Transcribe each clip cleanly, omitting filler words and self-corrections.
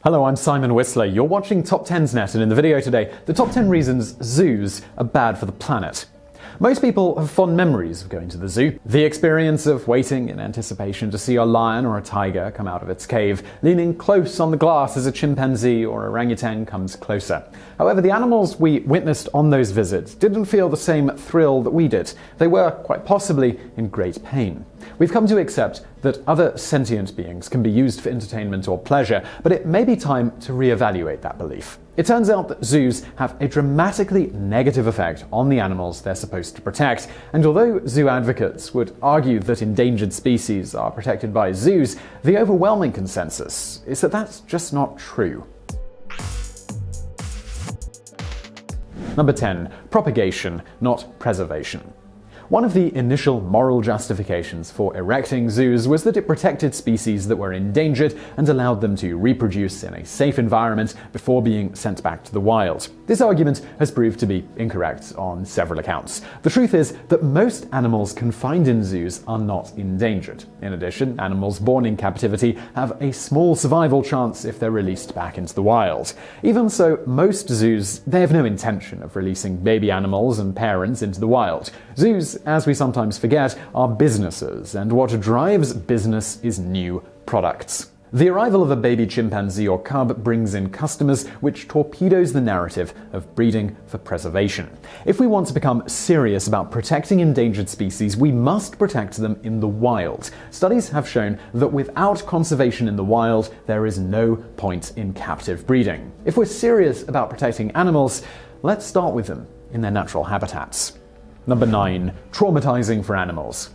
Hello, I'm Simon Whistler. You're watching Top 10's Net, and in the video today, the top 10 reasons zoos are bad for the planet. Most people have fond memories of going to the zoo. The experience of waiting in anticipation to see a lion or a tiger come out of its cave, leaning close on the glass as a chimpanzee or orangutan comes closer. However, the animals we witnessed on those visits didn't feel the same thrill that we did. They were, quite possibly, in great pain. We've come to accept that other sentient beings can be used for entertainment or pleasure, but it may be time to reevaluate that belief. It turns out that zoos have a dramatically negative effect on the animals they're supposed to protect, and although zoo advocates would argue that endangered species are protected by zoos, the overwhelming consensus is that that's just not true. Number 10. Propagation, not preservation. One of the initial moral justifications for erecting zoos was that it protected species that were endangered and allowed them to reproduce in a safe environment before being sent back to the wild. This argument has proved to be incorrect on several accounts. The truth is that most animals confined in zoos are not endangered. In addition, animals born in captivity have a small survival chance if they're released back into the wild. Even so, most zoos, they have no intention of releasing baby animals and parents into the wild. Zoos, as we sometimes forget, are businesses, and what drives business is new products. The arrival of a baby chimpanzee or cub brings in customers, which torpedoes the narrative of breeding for preservation. If we want to become serious about protecting endangered species, we must protect them in the wild. Studies have shown that without conservation in the wild, there is no point in captive breeding. If we're serious about protecting animals, let's start with them in their natural habitats. Number 9. Traumatizing for animals.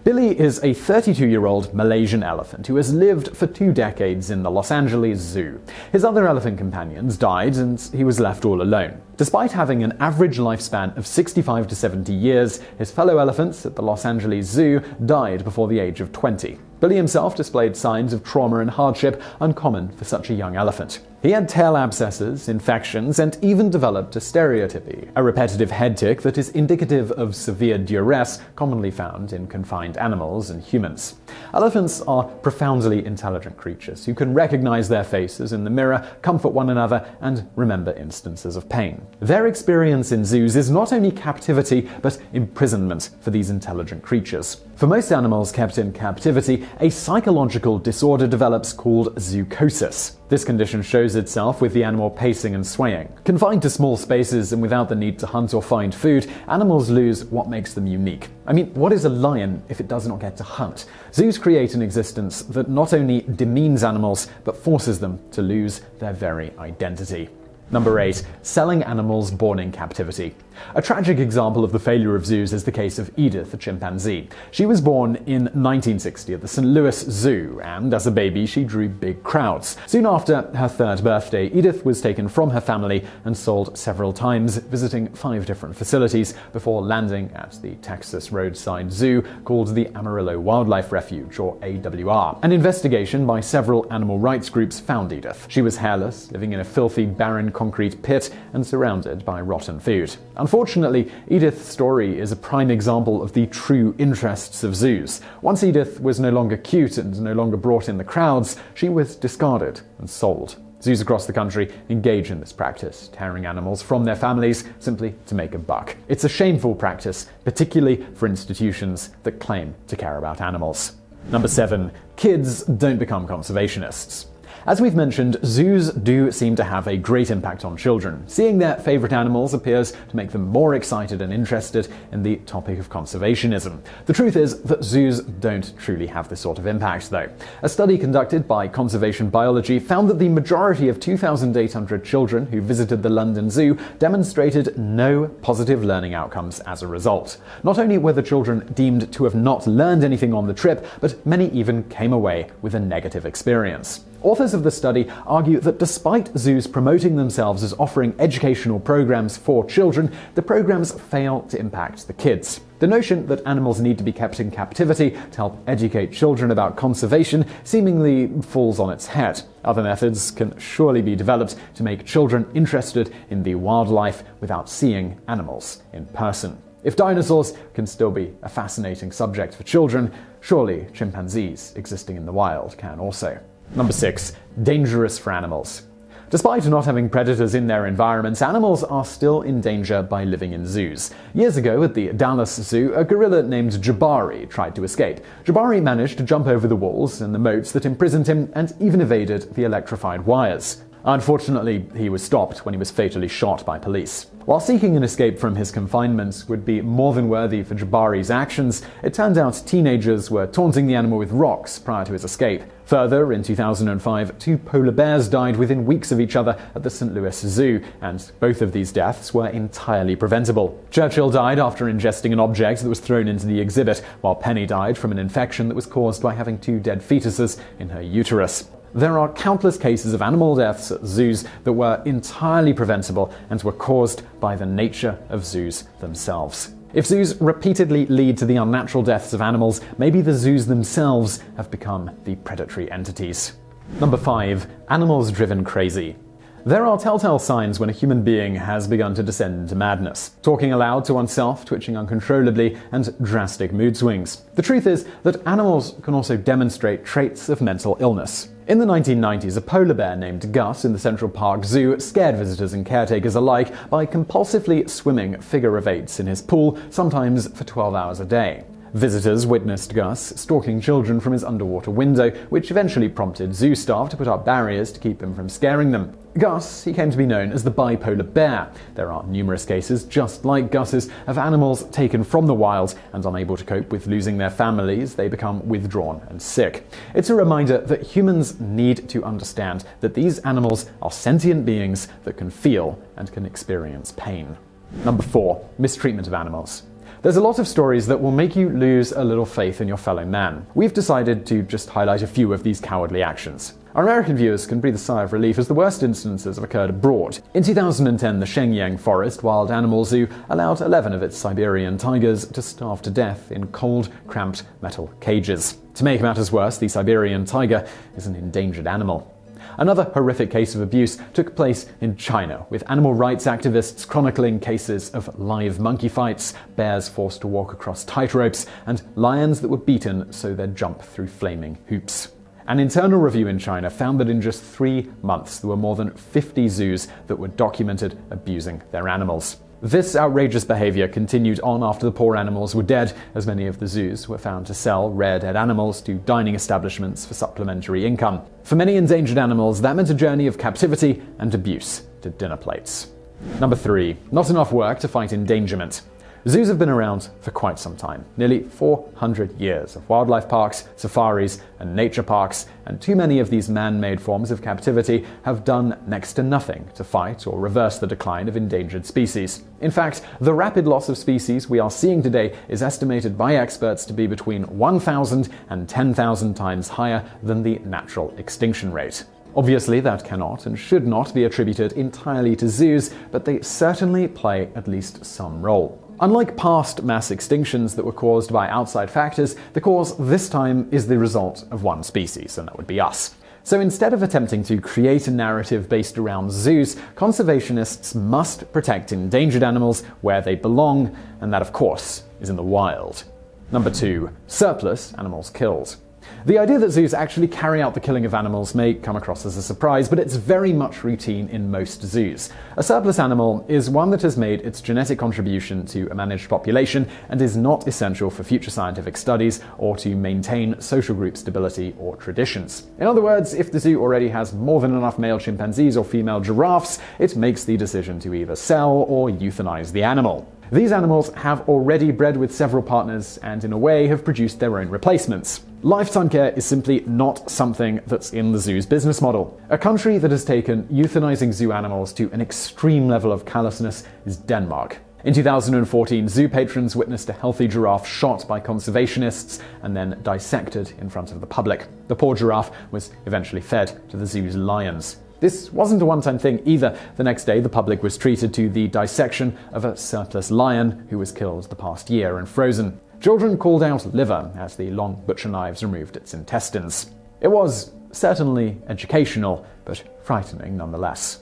Billy is a 32-year-old Malaysian elephant who has lived for 2 decades in the Los Angeles Zoo. His other elephant companions died and he was left all alone. Despite having an average lifespan of 65 to 70 years, his fellow elephants at the Los Angeles Zoo died before the age of 20. Billy himself displayed signs of trauma and hardship uncommon for such a young elephant. He had tail abscesses, infections, and even developed a stereotypy, a repetitive head tick that is indicative of severe duress commonly found in confined animals and humans. Elephants are profoundly intelligent creatures who can recognize their faces in the mirror, comfort one another, and remember instances of pain. Their experience in zoos is not only captivity, but imprisonment for these intelligent creatures. For most animals kept in captivity, a psychological disorder develops called zoochosis. This condition shows itself with the animal pacing and swaying. Confined to small spaces and without the need to hunt or find food, animals lose what makes them unique. I mean, what is a lion if it does not get to hunt? Zoos create an existence that not only demeans animals, but forces them to lose their very identity. Number 8. Selling animals born in captivity. A tragic example of the failure of zoos is the case of Edith, the chimpanzee. She was born in 1960 at the St. Louis Zoo, and as a baby she drew big crowds. Soon after her 3rd birthday, Edith was taken from her family and sold several times, visiting 5 different facilities before landing at the Texas roadside zoo called the Amarillo Wildlife Refuge, or AWR. An investigation by several animal rights groups found Edith. She was hairless, living in a filthy, barren concrete pit and surrounded by rotten food. Unfortunately, Edith's story is a prime example of the true interests of zoos. Once Edith was no longer cute and no longer brought in the crowds, she was discarded and sold. Zoos across the country engage in this practice, tearing animals from their families simply to make a buck. It's a shameful practice, particularly for institutions that claim to care about animals. Number 7. Kids don't become conservationists. As we've mentioned, zoos do seem to have a great impact on children. Seeing their favorite animals appears to make them more excited and interested in the topic of conservationism. The truth is that zoos don't truly have this sort of impact, though. A study conducted by Conservation Biology found that the majority of 2,800 children who visited the London Zoo demonstrated no positive learning outcomes as a result. Not only were the children deemed to have not learned anything on the trip, but many even came away with a negative experience. Authors of the study argue that despite zoos promoting themselves as offering educational programs for children, the programs fail to impact the kids. The notion that animals need to be kept in captivity to help educate children about conservation seemingly falls on its head. Other methods can surely be developed to make children interested in the wildlife without seeing animals in person. If dinosaurs can still be a fascinating subject for children, surely chimpanzees existing in the wild can also. Number 6. Dangerous for animals. Despite not having predators in their environments, animals are still in danger by living in zoos. Years ago at the Dallas Zoo, a gorilla named Jabari tried to escape. Jabari managed to jump over the walls and the moats that imprisoned him and even evaded the electrified wires. Unfortunately, he was stopped when he was fatally shot by police. While seeking an escape from his confinement would be more than worthy for Jabari's actions, it turned out teenagers were taunting the animal with rocks prior to his escape. Further, in 2005, 2 polar bears died within weeks of each other at the St. Louis Zoo, and both of these deaths were entirely preventable. Churchill died after ingesting an object that was thrown into the exhibit, while Penny died from an infection that was caused by having 2 dead fetuses in her uterus. There are countless cases of animal deaths at zoos that were entirely preventable and were caused by the nature of zoos themselves. If zoos repeatedly lead to the unnatural deaths of animals, maybe the zoos themselves have become the predatory entities. Number 5. Animals driven crazy. There are telltale signs when a human being has begun to descend into madness. Talking aloud to oneself, twitching uncontrollably, and drastic mood swings. The truth is that animals can also demonstrate traits of mental illness. In the 1990s, a polar bear named Gus in the Central Park Zoo scared visitors and caretakers alike by compulsively swimming figure-of-8s in his pool, sometimes for 12 hours a day. Visitors witnessed Gus stalking children from his underwater window, which eventually prompted zoo staff to put up barriers to keep him from scaring them. Gus, he came to be known as the bipolar bear. There are numerous cases, just like Gus's, of animals taken from the wild and unable to cope with losing their families, they become withdrawn and sick. It's a reminder that humans need to understand that these animals are sentient beings that can feel and can experience pain. Number 4. Mistreatment of animals. There's a lot of stories that will make you lose a little faith in your fellow man. We've decided to just highlight a few of these cowardly actions. Our American viewers can breathe a sigh of relief as the worst instances have occurred abroad. In 2010, the Shenyang Forest Wild Animal Zoo allowed 11 of its Siberian tigers to starve to death in cold, cramped metal cages. To make matters worse, the Siberian tiger is an endangered animal. Another horrific case of abuse took place in China, with animal rights activists chronicling cases of live monkey fights, bears forced to walk across tight ropes, and lions that were beaten so they'd jump through flaming hoops. An internal review in China found that in just 3 months there were more than 50 zoos that were documented abusing their animals. This outrageous behavior continued on after the poor animals were dead, as many of the zoos were found to sell rare dead animals to dining establishments for supplementary income. For many endangered animals, that meant a journey of captivity and abuse to dinner plates. Number 3. Not enough work to fight endangerment. Zoos have been around for quite some time, nearly 400 years of wildlife parks, safaris, and nature parks, and too many of these man-made forms of captivity have done next to nothing to fight or reverse the decline of endangered species. In fact, the rapid loss of species we are seeing today is estimated by experts to be between 1,000 and 10,000 times higher than the natural extinction rate. Obviously, that cannot and should not be attributed entirely to zoos, but they certainly play at least some role. Unlike past mass extinctions that were caused by outside factors, the cause this time is the result of one species, and that would be us. So instead of attempting to create a narrative based around zoos, conservationists must protect endangered animals where they belong, and that, of course, is in the wild. Number 2. Surplus animals killed. The idea that zoos actually carry out the killing of animals may come across as a surprise, but it's very much routine in most zoos. A surplus animal is one that has made its genetic contribution to a managed population and is not essential for future scientific studies or to maintain social group stability or traditions. In other words, if the zoo already has more than enough male chimpanzees or female giraffes, it makes the decision to either sell or euthanize the animal. These animals have already bred with several partners and in a way have produced their own replacements. Lifetime care is simply not something that's in the zoo's business model. A country that has taken euthanizing zoo animals to an extreme level of callousness is Denmark. In 2014, zoo patrons witnessed a healthy giraffe shot by conservationists and then dissected in front of the public. The poor giraffe was eventually fed to the zoo's lions. This wasn't a one-time thing either. The next day, the public was treated to the dissection of a surplus lion who was killed the past year and frozen. Children called out liver as the long butcher knives removed its intestines. It was certainly educational, but frightening nonetheless.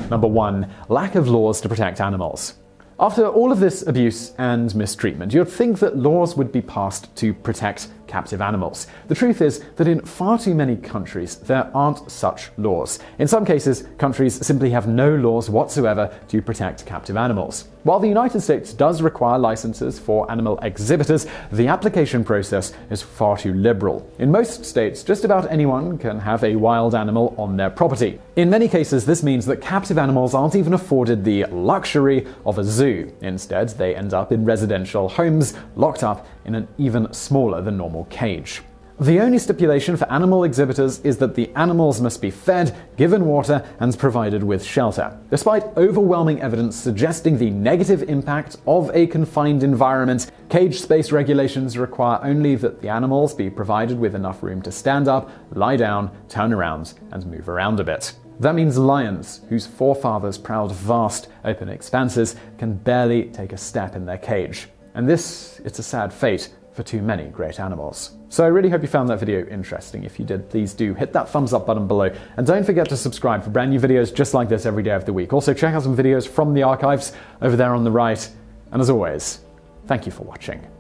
Number 1. Lack of laws to protect animals. After all of this abuse and mistreatment, you'd think that laws would be passed to protect captive animals. The truth is that in far too many countries there aren't such laws. In some cases, countries simply have no laws whatsoever to protect captive animals. While the United States does require licenses for animal exhibitors, the application process is far too liberal. In most states, just about anyone can have a wild animal on their property. In many cases, this means that captive animals aren't even afforded the luxury of a zoo. Instead, they end up in residential homes, locked up in an even smaller than normal cage. The only stipulation for animal exhibitors is that the animals must be fed, given water, and provided with shelter. Despite overwhelming evidence suggesting the negative impact of a confined environment, cage space regulations require only that the animals be provided with enough room to stand up, lie down, turn around, and move around a bit. That means lions, whose forefathers prowled vast, open expanses, can barely take a step in their cage. And it's a sad fate for too many great animals. So I really hope you found that video interesting. If you did, please do hit that thumbs up button below, and don't forget to subscribe for brand new videos just like this every day of the week. Also, check out some videos from the archives over there on the right. And as always, thank you for watching.